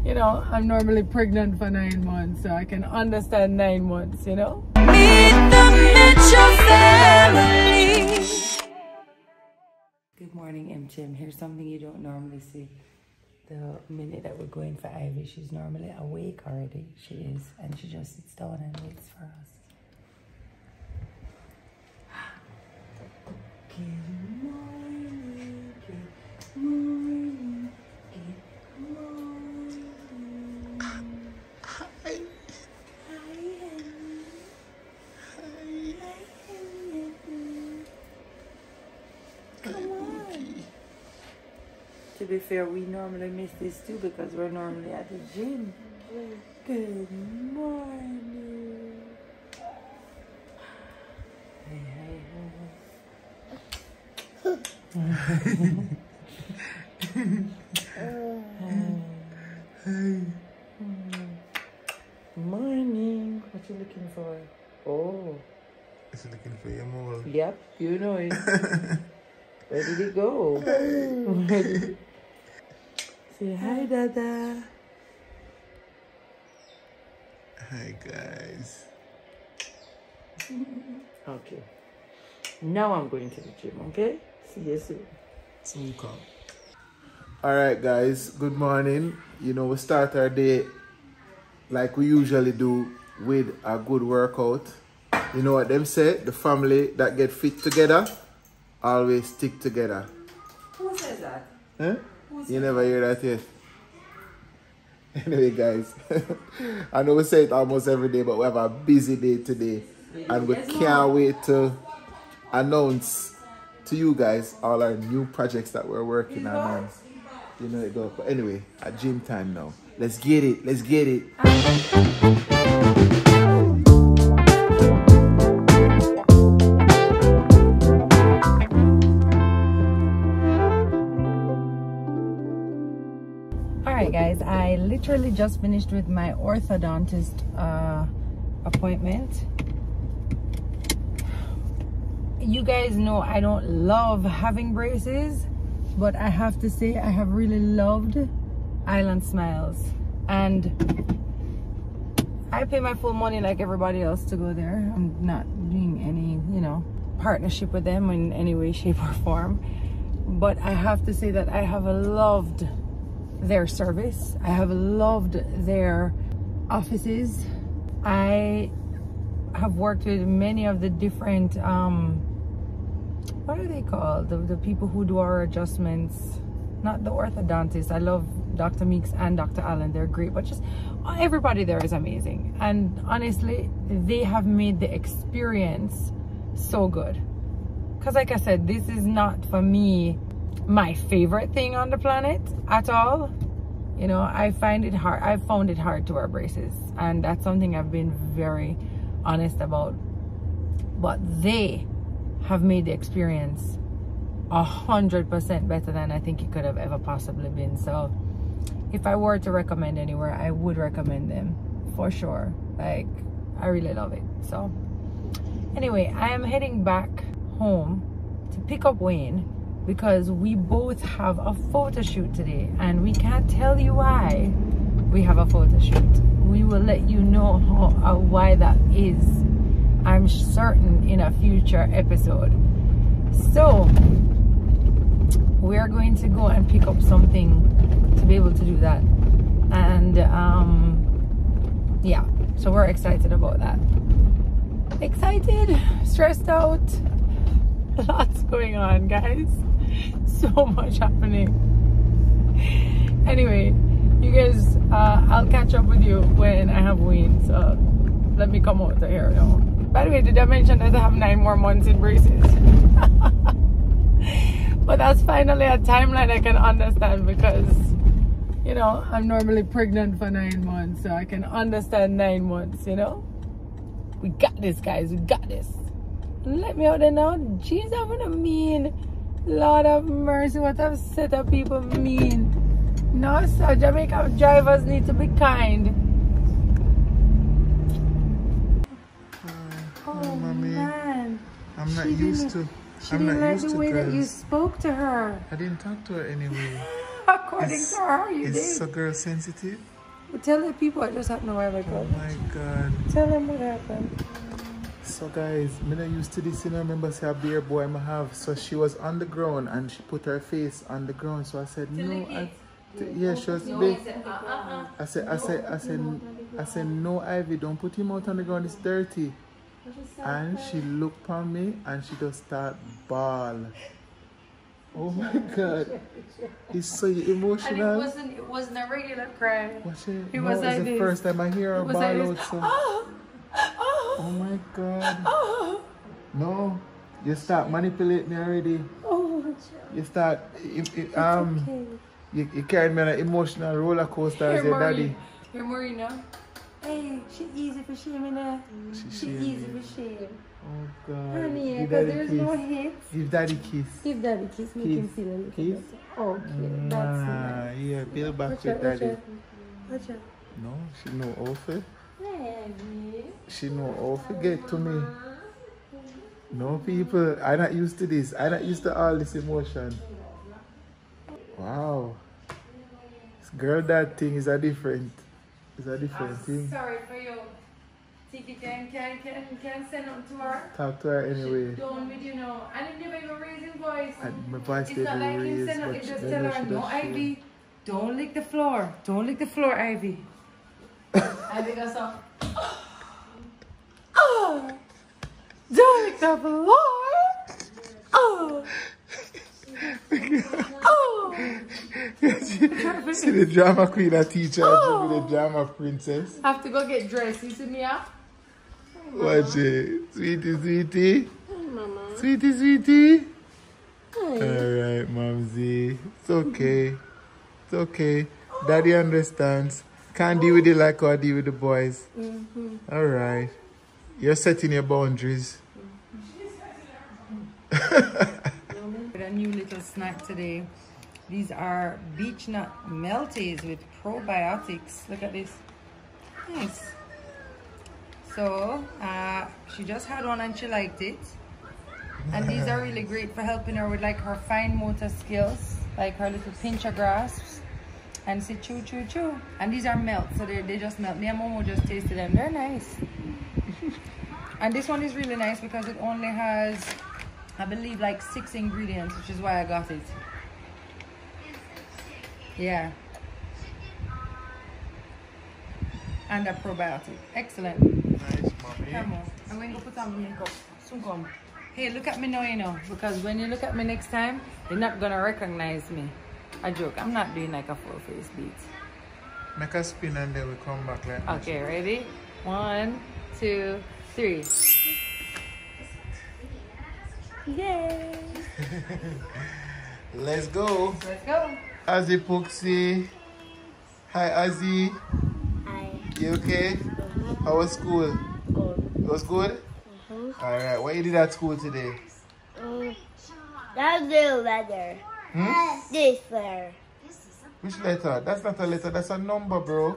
you know, I'm normally pregnant for 9 months, so I can understand 9 months, you know. Meet the MTM Family. Good morning, MTM. Here's something you don't normally see. The minute that we're going for Ivy, she's normally awake already. She is, and she just sits down and waits for us. Good morning, good morning, good morning. Hi. Hi, honey. Hi, honey. Come on. To be fair, we normally miss this too because we're normally at the gym. Good morning. Hey, hey, hey. Morning. What you looking for? Oh. Is he looking for your mole? Yep, you know it. Where did it go? Say hi, Dada. Hi, guys. Okay. Now I'm going to the gym, okay? See you soon. Soon come. Alright, guys. Good morning. You know, we start our day like we usually do with a good workout. You know what them say? The family that get fit together always stick together. Who says that? Huh? You never hear that yet? Anyway, guys, I know we say it almost every day, but we have a busy day today. And we can't wait to announce to you guys all our new projects that we're working on. You know it goes. But anyway, at gym time now. Let's get it. Let's get it. Alright guys, I literally just finished with my orthodontist appointment. You guys know I don't love having braces, but I have to say I have really loved Island Smiles, and I pay my full money like everybody else to go there. I'm not doing any, you know, partnership with them in any way, shape or form, but I have to say that I have loved their service. I have loved their offices. I have worked with many of the different what are they called, the people who do our adjustments, not the orthodontists. I love Dr. Meeks and Dr. Allen, they're great, but just everybody there is amazing. And honestly, they have made the experience so good, because like I said, this is not for me my favorite thing on the planet at all. You know, I found it hard to wear braces, and that's something I've been very honest about. But they have made the experience 100% better than I think it could have ever possibly been. So if I were to recommend anywhere, I would recommend them for sure. Like, I really love it. So anyway, I am heading back home to pick up Wayne, because we both have a photo shoot today, and we can't tell you why we have a photo shoot. We will let you know why that is, I'm certain, in a future episode. So we're going to go and pick up something to be able to do that, and yeah, so we're excited about that. Excited, stressed out, lots going on, guys. So much happening. Anyway, you guys, I'll catch up with you when I have Wayne. So let me come out of here now. By the way, did I mention that I have 9 more months in braces? But that's finally a timeline I can understand, because, you know, I'm normally pregnant for 9 months, so I can understand 9 months, you know. We got this, guys. We got this. Let me out there now. Jeez, I'm gonna mean. Lord of mercy, what a set of people mean. No, sir, Jamaican drivers need to be kind. Oh, mommy. Man. I'm not used to. She didn't like the way that you spoke to her. I didn't talk to her anyway. According to her, you did. It's so girl sensitive. Tell the people what just happened a while ago. Oh my God. Tell them what happened. So guys, me not used to this, you know, remember say a beer boy I have. So she was on the ground and she put her face on the ground. So I said, no, yeah, she was big. I said, no, Ivy, don't put him out on the ground, it's dirty. And she looked on me and she just start bawl. Oh my God. He's so emotional. And it wasn't a regular cry. Watch it. It No, was it's like the this. first time I hear her It was bawl like out. this. So. Oh, oh, Oh my God. oh, No, you start manipulate me already. oh. You start, you carried me on an emotional roller coaster as your daddy. Here, Maureen, no? Hey, she easy for shaming her. She easy for shame. Oh God. Honey, Give because daddy there's kiss. no hits. Give daddy kiss. Give daddy a kiss, make him feel a little Kiss. better. Okay, that's nice. Yeah, build back Watch with out, daddy. watch out. No, she know how to. Daddy. She know how to get to me. No people, I'm not used to this. I'm not used to all this emotion. Wow. This girl dad thing is a different. It's a different thing. Sorry for you. Tiki can send them to her. Talk to her anyway. She done with you know. And it never even raise his voice. And my voice It's did not like him raise, send but it, just then tell she her, does no, show. Ivy, don't lick the floor. Don't lick the floor, Ivy. Ivy goes so, oh, don't lick the floor. Oh. Oh. See the drama queen, a teacher, oh. The drama princess. Have to go get dressed. You see me up? Watch it. Sweetie, sweetie. Hi, Mama. Sweetie, sweetie. Hi. Alright, Momsy. It's okay. It's okay. Daddy understands. Can't deal with it like I deal with the boys. Alright. You're setting your boundaries. A new little snack today. These are beech nut melties with probiotics. Look at this. Nice. So she just had one and she liked it. And these are really great for helping her with like her fine motor skills, like her little pincher grasps. And say chew, chew, chew. And these are melt, so they just melt. Me and Momo just tasted them. They're nice. And this one is really nice because it only has, I believe, like 6 ingredients, which is why I got it. Yeah. And a probiotic. Excellent. Nice, mommy. Come on. I'm going to put on my makeup. Soon come. Hey, look at me now, you know. Because when you look at me next time, you're not going to recognize me. A joke. I'm not doing like a full face beat. Make a spin and then we come back like that. Okay, ready? 1, 2, 3. Yay! Let's go. Let's go. Azzy Puxy. Hi, Azzy. Hi. You okay? How was school? Good. It was good? Alright, what you did at school today? That's the letter. This letter. Which letter? That's not a letter, that's a number, bro.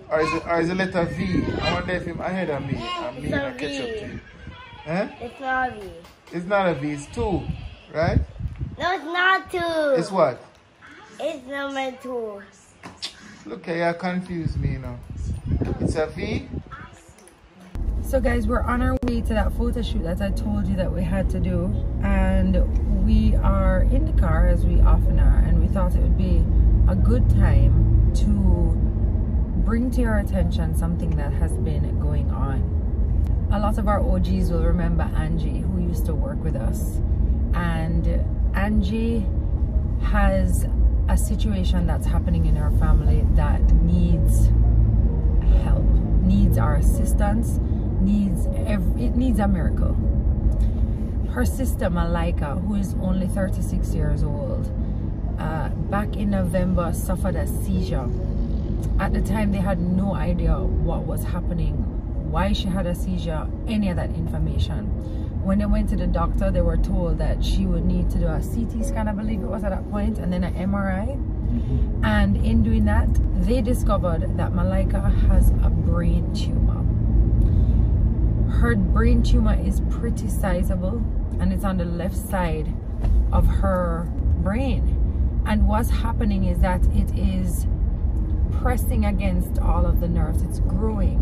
Or is it letter V? I wonder if him ahead of me. And me It's a gonna catch up V. to you. Huh? It's not V. It's not a V, it's 2, right? No, it's not 2. It's what? It's number 2. Look, you confused me, you know. It's a V? So guys, we're on our way to that photo shoot that I told you that we had to do, and we are in the car as we often are, and we thought it would be a good time to bring to your attention something that has been going on. A lot of our OGs will remember Angie, who used to work with us, and Angie has a situation that's happening in her family that needs help, needs our assistance, it needs a miracle. Her sister Malaika, who is only 36 years old, back in November suffered a seizure. At the time they had no idea what was happening, why she had a seizure, any of that information. When they went to the doctor, they were told that she would need to do a CT scan, I believe it was at that point, and then an MRI. And in doing that, they discovered that Malaika has a brain tumor. Her brain tumor is pretty sizable, and it's on the left side of her brain. And what's happening is that it is pressing against all of the nerves. It's growing.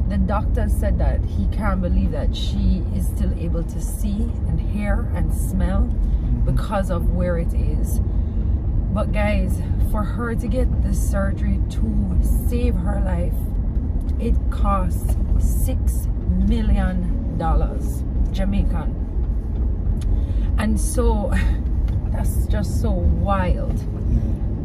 The doctor said that he can't believe that she is still able to see and hear and smell because of where it is. But guys, for her to get the surgery to save her life, it costs $6 million Jamaican. And so that's just so wild.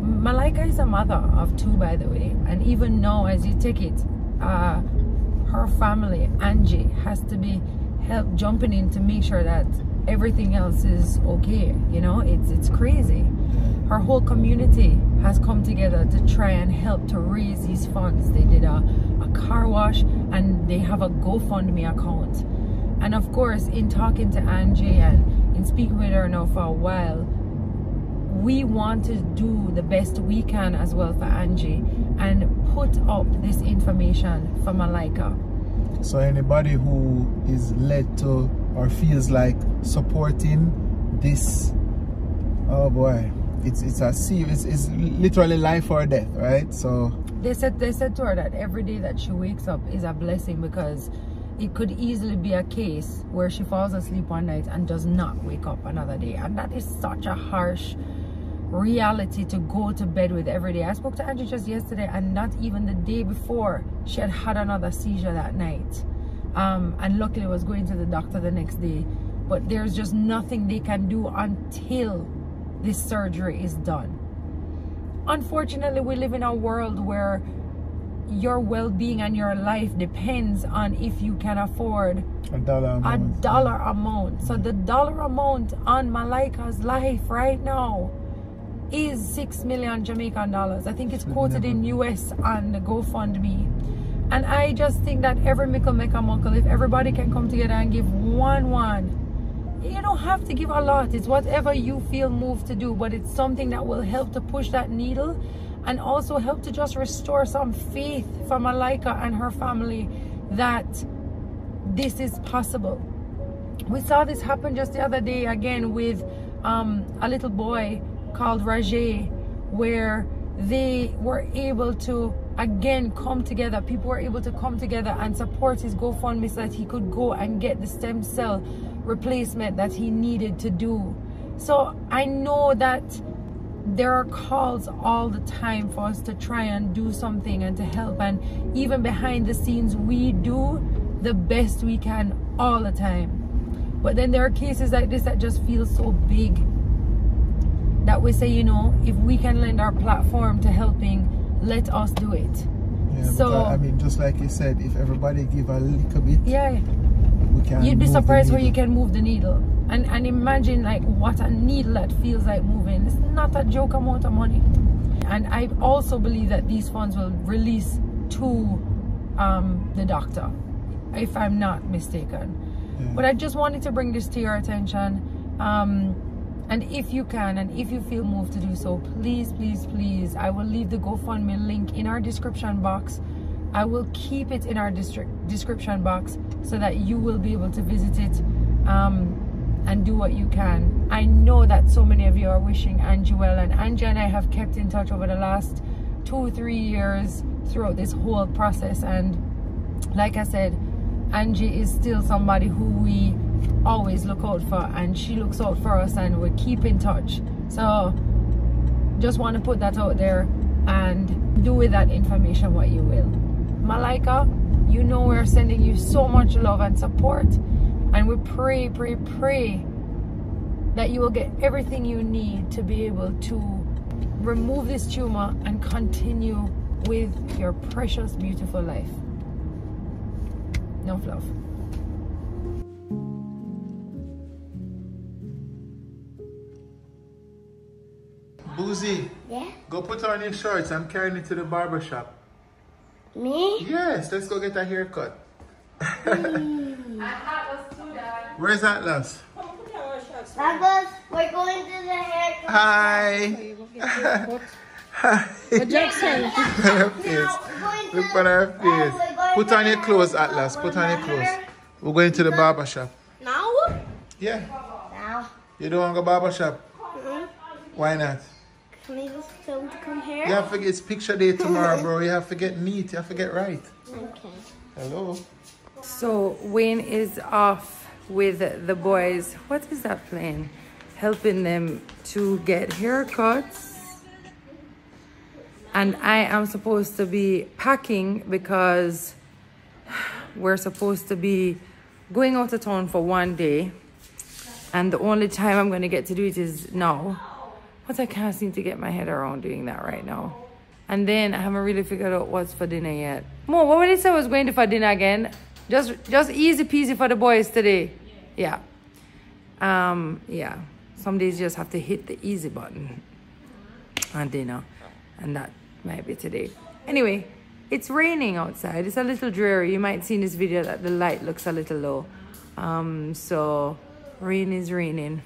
Malaika is a mother of 2, by the way, and even now as you take it, her family, Angie, has to be help jumping in to make sure that everything else is okay. You know, it's crazy. Her whole community has come together to try and help to raise these funds. They did a car wash, and they have a GoFundMe account. And of course, in talking to Angie and in speaking with her now for a while, we want to do the best we can as well for Angie and put up this information for Malaika. So anybody who is led to or feels like supporting this, oh boy, it's literally life or death, right? So they said to her that every day that she wakes up is a blessing, because it could easily be a case where she falls asleep one night and does not wake up another day, and that is such a harsh reality to go to bed with every day. I spoke to Angie just yesterday, and not even the day before she had another seizure that night, and luckily was going to the doctor the next day. But there's just nothing they can do until this surgery is done. Unfortunately, we live in a world where your well-being and your life depends on if you can afford a dollar amount. So the dollar amount on Malaika's life right now is 6 million Jamaican dollars. I think it's quoted in US on the GoFundMe. And I just think that every mickle make a muckle. If everybody can come together and give one, you don't have to give a lot. It's whatever you feel moved to do, but it's something that will help to push that needle and also help to just restore some faith for Malaika and her family that this is possible. We saw this happen just the other day again with a little boy called Rajay, where they were able to again come together. People were able to come together and support his GoFundMe so that he could go and get the stem cell replacement that he needed to do. So I know that there are calls all the time for us to try and do something and to help, and even behind the scenes we do the best we can all the time. But then there are cases like this that just feel so big that we say, you know, if we can lend our platform to helping, let us do it. Yeah, so I mean, just like you said, if everybody give a little bit, yeah, we can. You'd be move surprised the where you needle. can move the needle. And imagine like what a needle that feels like moving. It's not a joke amount of money. And I also believe that these funds will release to the doctor, if I'm not mistaken. Yeah. But I just wanted to bring this to your attention. And if you can, and if you feel moved to do so, please, please, please, I will leave the GoFundMe link in our description box. I will keep it in our description box so that you will be able to visit it and do what you can. I know that so many of you are wishing Angie well, and Angie and I have kept in touch over the last 2-3 years throughout this whole process. And like I said, Angie is still somebody who we always look out for, and she looks out for us, and we keep in touch. So just want to put that out there, and do with that information what you will. Malaika, you know we're sending you so much love and support, and we pray that you will get everything you need to be able to remove this tumor and continue with your precious, beautiful life. No fluff. Boozy, Yeah? go put on your shorts. I'm carrying it to the barber shop. Me? Yes, let's go get a haircut. Where's Atlas? Atlas, we're going to the haircut. Hi. Hi. Jackson. Her face. Look at her face. Put on your clothes, Atlas. Put on your clothes. We're going to the barber shop. Now? Yeah. Now. You don't want to go barber shop? Why not? Can I just tell him to come here? You have to get it's picture day tomorrow, bro. You have to get neat. You have to get right. Okay. Hello. So Wayne is off with the boys. What is that playing? Helping them to get haircuts. And I am supposed to be packing because we're supposed to be going out of town for one day. And the only time I'm going to get to do it is now. But I can't seem to get my head around doing that right now. And then I haven't really figured out what's for dinner yet. Mo, what would you say was going to for dinner again? Just easy peasy for the boys today. Yeah. Yeah. Some days you just have to hit the easy button on dinner. And that might be today. Anyway, it's raining outside. It's a little dreary. You might see in this video that the light looks a little low. So rain is raining.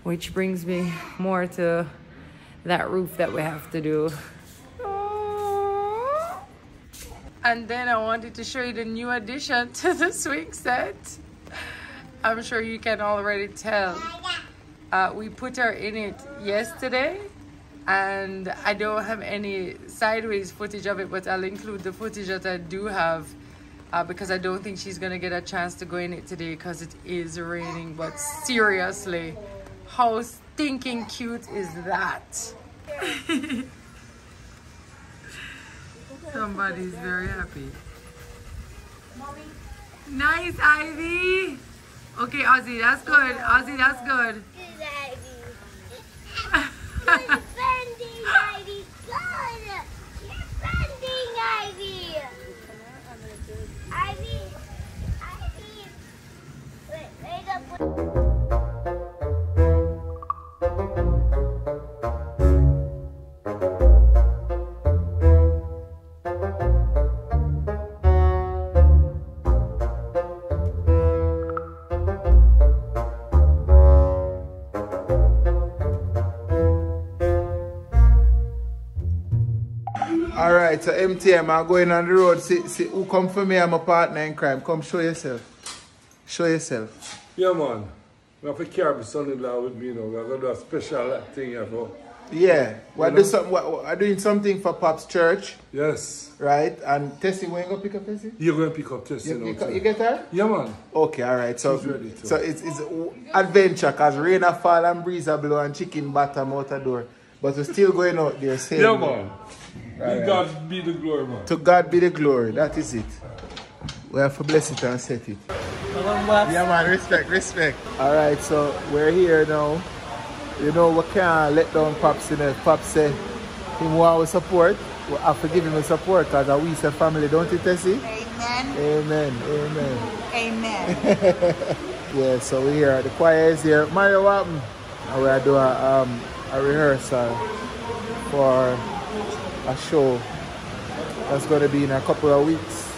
Which brings me more to that roof that we have to do. And then I wanted to show you the new addition to the swing set. I'm sure you can already tell. We put her in it yesterday. And I don't have any sideways footage of it, but I'll include the footage that I do have. Because I don't think she's going to get a chance to go in it today because it is raining. But seriously, how stinking cute is that? Somebody's very happy. Nice, Ivy. Okay, Ozzy, that's good. Ozzy, that's good. You're bending, Ivy. Good. You're bending, Ivy. Ivy. Wait up. Alright, so MTM, I'm going on the road. See who come for me? I'm a partner in crime. Come show yourself. Show yourself. Yeah, man. I have to carry my son-in-law with me, you know. We're going to do a special thing here for. Yeah. We're doing something for Pop's church. Yes. Right? And Tessie, when you going to pick up Tessie? You're going to pick up Tessie. You get her? Yeah, man. Okay, alright. So, She's ready to. So it's adventure because rain a fall and breeze a blow and chicken bottom out the door. But we're still going out there. Same Yeah, man. Right. To God be the glory, man. To God be the glory. That is it. We have to bless it and set it. Yeah, man. Respect, respect. Alright, so we're here now. You know, we can't let down Pops in it. Pops said he want our support. We have to give him a support because we say family, don't you, Tessie? Amen. Amen. Amen. Amen. Yeah, so we're here. The choir is here. Mario, what happened? And we're doing a rehearsal for a show that's going to be in a couple of weeks.